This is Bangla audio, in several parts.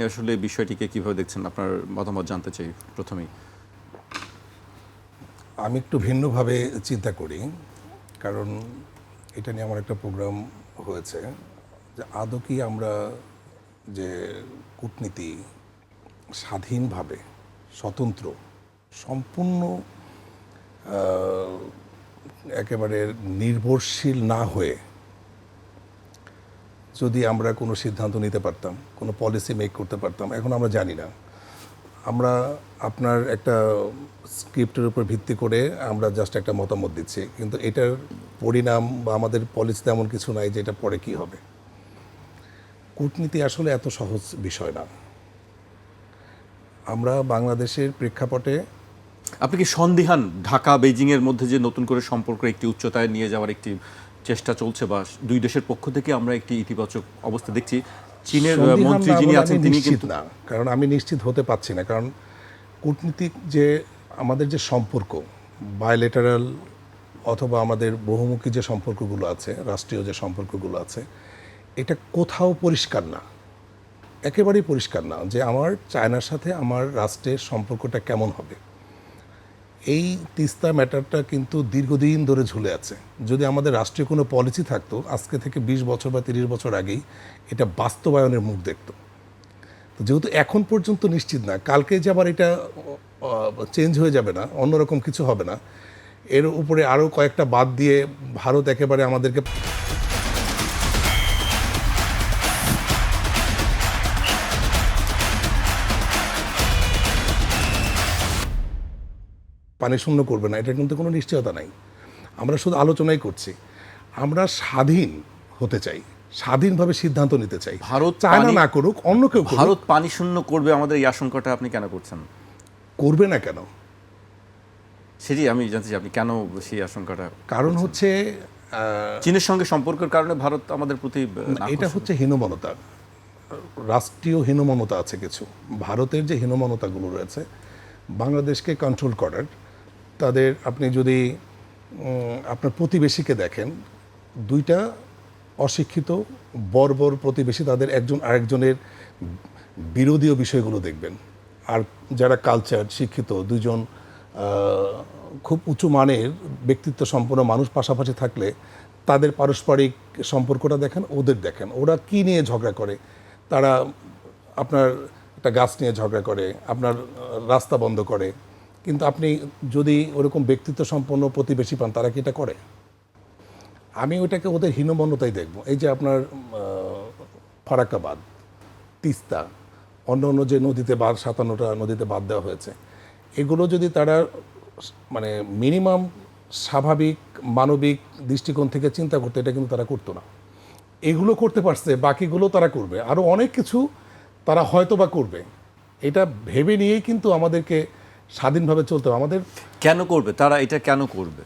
আসলে বিষয়টিকে কিভাবে দেখছেন, আপনার মতামত জানতে চাই প্রথমেই। আমি একটু ভিন্নভাবে চিন্তা করি, কারণ এটা নিয়ে আমার একটা প্রোগ্রাম হয়েছে যে আদৌ কি আমরা যে কূটনীতি স্বাধীনভাবে স্বতন্ত্র সম্পূর্ণ একেবারে নির্ভরশীল না হয়ে যদি আমরা কোনো সিদ্ধান্ত নিতে পারতাম, কোনো পলিসি মেক করতে পারতাম, এখন আমরা জানি না। আমরা আপনার একটা স্ক্রিপ্টের উপর ভিত্তি করে আমরা জাস্ট একটা মতামত দিচ্ছি, কিন্তু এটার পরিণাম বা আমাদের পলিসিতে এমন কিছু নাই যে এটা পরে কী হবে। কূটনীতি আসলে এত সহজ বিষয় না। আমরা বাংলাদেশের প্রেক্ষাপটে আপনি কি সন্দিহান ঢাকা বেইজিংয়ের মধ্যে যে নতুন করে সম্পর্ক একটি উচ্চতায় নিয়ে যাওয়ার একটি চেষ্টা চলছে, বা দুই দেশের পক্ষ থেকে আমরা একটি ইতিবাচক অবস্থা দেখছি? চীনের মন্ত্রী যিনি আছেন তিনি নিশ্চিত না, কারণ আমি নিশ্চিত হতে পারছি না। কারণ কূটনীতিক যে আমাদের যে সম্পর্ক বায়োলেটারাল অথবা আমাদের বহুমুখী যে সম্পর্কগুলো আছে, রাষ্ট্রীয় যে সম্পর্কগুলো আছে, এটা কোথাও পরিষ্কার না, একেবারেই পরিষ্কার না যে আমার চায়নার সাথে আমার রাষ্ট্রের সম্পর্কটা কেমন হবে। এই তিস্তা ম্যাটারটা কিন্তু দীর্ঘদিন ধরে ঝুলে আছে। যদি আমাদের রাষ্ট্রীয় কোনো পলিসি থাকতো, আজকে থেকে 20 বছর বা 30 বছর আগেই এটা বাস্তবায়নের মুখ দেখত। তো যেহেতু এখন পর্যন্ত নিশ্চিত না, কালকে যে আবার এটা চেঞ্জ হয়ে যাবে না, অন্যরকম কিছু হবে না, এর উপরে আরও কয়েকটা বাদ দিয়ে ভারত একেবারে আমাদেরকে পানি শূন্য করবে না, এটা কিন্তু কোনো নিশ্চয়তা নাই। আমরা শুধু আলোচনাই করছি। আমরা স্বাধীন হতে চাই, স্বাধীনভাবে সিদ্ধান্ত নিতে চাই। ভারত চায়না না করুক, অন্য কেউ করুক। ভারত পানি শূন্য করবে আমাদের এই আশঙ্কাটা আপনি কেন করছেন? করবে না কেন? সেটি আমি জানতে চাই, আপনি কেন সেই আশঙ্কাটা? কারণ হচ্ছে চীনের সঙ্গে সম্পর্কের কারণে ভারত আমাদের প্রতি এটা হচ্ছে হীনমনতা, রাষ্ট্রীয় হীনমনতা আছে কিছু। ভারতের যে হীনমনতাগুলো রয়েছে বাংলাদেশকে কন্ট্রোল করার, তাদের আপনি যদি আপনার প্রতিবেশীকে দেখেন, দুইটা অশিক্ষিত বর্বর প্রতিবেশী, তাদের একজন আরেকজনের বিরোধীয় বিষয়গুলো দেখবেন। আর যারা কালচার শিক্ষিত দুজন খুব উঁচু মানের ব্যক্তিত্ব সম্পন্ন মানুষ পাশাপাশি থাকলে তাদের পারস্পরিক সম্পর্কটা দেখেন, ওদের দেখেন ওরা কি নিয়ে ঝগড়া করে। তারা আপনার একটা গাছ নিয়ে ঝগড়া করে, আপনার রাস্তা বন্ধ করে, কিন্তু আপনি যদি ওরকম ব্যক্তিত্ব সম্পন্ন প্রতিবেশী পান, তারা কি এটা করে? আমি ওইটাকে ওদের হীনমন্যতাই দেখব। এই যে আপনার ফারাক্কাবাদ, তিস্তা, অন্য অন্য যে নদীতে 57টা নদীতে বাদ দেওয়া হয়েছে, এগুলো যদি তারা মানে মিনিমাম স্বাভাবিক মানবিক দৃষ্টিকোণ থেকে চিন্তা করতে, এটা কিন্তু তারা করতো না। এগুলো করতে পারছে, বাকিগুলো তারা করবে, আরও অনেক কিছু তারা হয়তো বা করবে। এটা ভেবে নিয়েই কিন্তু আমাদেরকে স্বাধীনভাবে চলতে হবে। আমাদের কেন করবে তারা এটা? কেন করবে?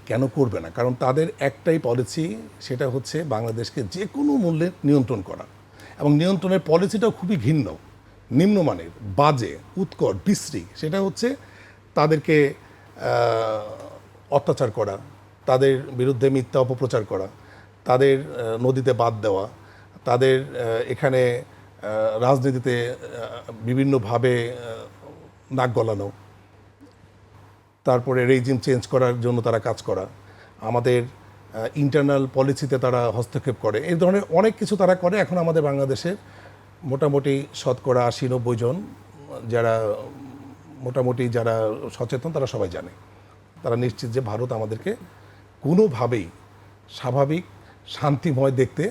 কেন করবে না? কারণ তাদের একটাই পলিসি, সেটা হচ্ছে বাংলাদেশকে যে কোনো মূল্যে নিয়ন্ত্রণ করা, এবং নিয়ন্ত্রণের পলিসিটাও খুবই ঘৃণ্য, নিম্নমানের, বাজে, উৎকট, বিশ্রী। সেটা হচ্ছে তাদেরকে অত্যাচার করা, তাদের বিরুদ্ধে মিথ্যা অপপ্রচার করা, তাদের নদীতে বাদ দেওয়া, তাদের এখানে রাজনীতিতে বিভিন্নভাবে নাক গলানো, তারপরে রেজিম চেঞ্জ করার জন্য তারা কাজ করা, আমাদের ইন্টারনাল পলিসিতে তারা হস্তক্ষেপ করে, এই ধরনের অনেক কিছু তারা করে। এখন আমাদের বাংলাদেশের মোটামুটি শতকরা 80-90 জন যারা মোটামুটি যারা সচেতন, তারা সবাই জানে, তারা নিশ্চিত যে ভারত আমাদেরকে কোনোভাবেই স্বাভাবিক শান্তিময় দেখতে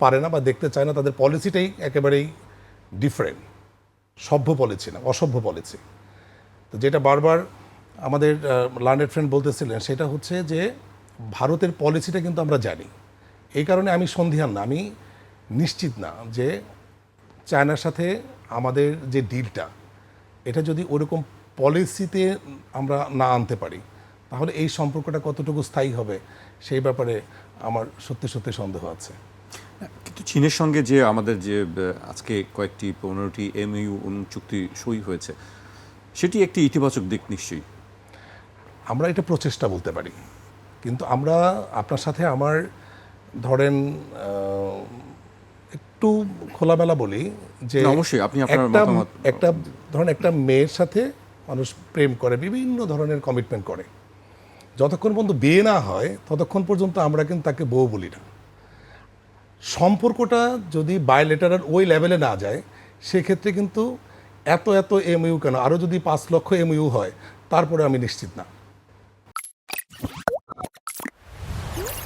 পারে না বা দেখতে চায় না। তাদের পলিসিটাই একেবারেই ডিফারেন্ট, সভ্য পলিসি না, অসভ্য পলিসি। তো যেটা বারবার আমাদের লার্নেড ফ্রেন্ড বলতেছিলেন, সেটা হচ্ছে যে ভারতের পলিসিটা কিন্তু আমরা জানি। এই কারণে আমি সন্দিহান না, আমি নিশ্চিত না যে চায়নার সাথে আমাদের যে ডিলটা, এটা যদি ওরকম পলিসিতে আমরা না আনতে পারি, তাহলে এই সম্পর্কটা কতটুকু স্থায়ী হবে সেই ব্যাপারে আমার সত্যি সত্যি সন্দেহ আছে। কিন্তু চীনের সঙ্গে যে আমাদের যে আজকে কয়েকটি 15টি MOU চুক্তি সই হয়েছে, সেটি একটি ইতিবাচক দিক নিশ্চয়ই। আমরা এটা প্রচেষ্টা বলতে পারি, কিন্তু আমরা আপনার সাথে আমার ধরেন একটু খোলামেলা বলি যে না, অবশ্যই আপনি আপনার একটা মতামত একটা ধরেন একটা মেয়ের সাথে মানুষ প্রেম করে, বিভিন্ন ধরনের কমিটমেন্ট করে, যতক্ষণ পর্যন্ত বিয়ে না হয় ততক্ষণ পর্যন্ত আমরা কিন্তু তাকে বউ বলি না। সম্পর্কটা যদি বায়োলেটারাল ওই লেভেলে না যায়, সেক্ষেত্রে কিন্তু এত এত এমইউ কেন, আরও যদি 5 লক্ষ এমইউ হয় তারপরে আমি নিশ্চিত না।